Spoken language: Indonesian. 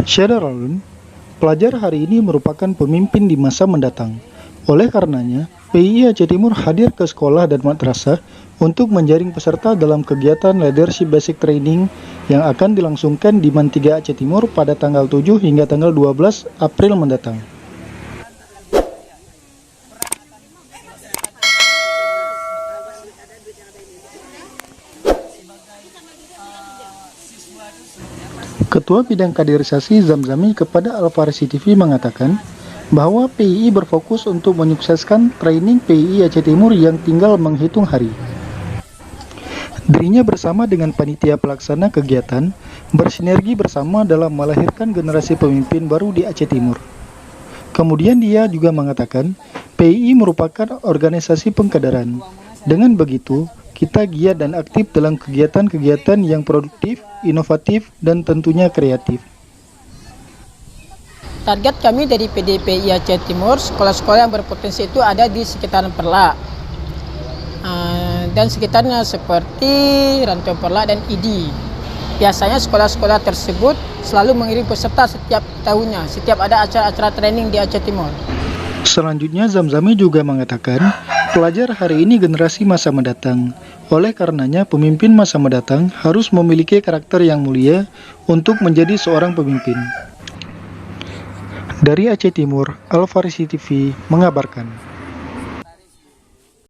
Syederalun, pelajar hari ini merupakan pemimpin di masa mendatang. Oleh karenanya, PII Aceh Timur hadir ke sekolah dan madrasah untuk menjaring peserta dalam kegiatan Leadership Basic Training yang akan dilangsungkan di Man 3 Aceh Timur pada tanggal 7 hingga tanggal 12 April mendatang. Ketua Bidang Kaderisasi Zamzami kepada Al-Farisi TV mengatakan bahwa PII berfokus untuk menyukseskan training PII Aceh Timur yang tinggal menghitung hari. Dirinya bersama dengan panitia pelaksana kegiatan bersinergi bersama dalam melahirkan generasi pemimpin baru di Aceh Timur. Kemudian dia juga mengatakan PII merupakan organisasi pengkaderan. Dengan begitu, kita giat dan aktif dalam kegiatan-kegiatan yang produktif, inovatif, dan tentunya kreatif. Target kami dari PDPI Aceh Timur, sekolah-sekolah yang berpotensi itu ada di sekitaran Perlak dan sekitarnya seperti Rantau Perlak dan ID. Biasanya sekolah-sekolah tersebut selalu mengirim peserta setiap tahunnya, setiap ada acara-acara training di Aceh Timur. Selanjutnya, Zamzami juga mengatakan, pelajar hari ini generasi masa mendatang. Oleh karenanya, pemimpin masa mendatang harus memiliki karakter yang mulia untuk menjadi seorang pemimpin. Dari Aceh Timur, Al-Farisi TV mengabarkan.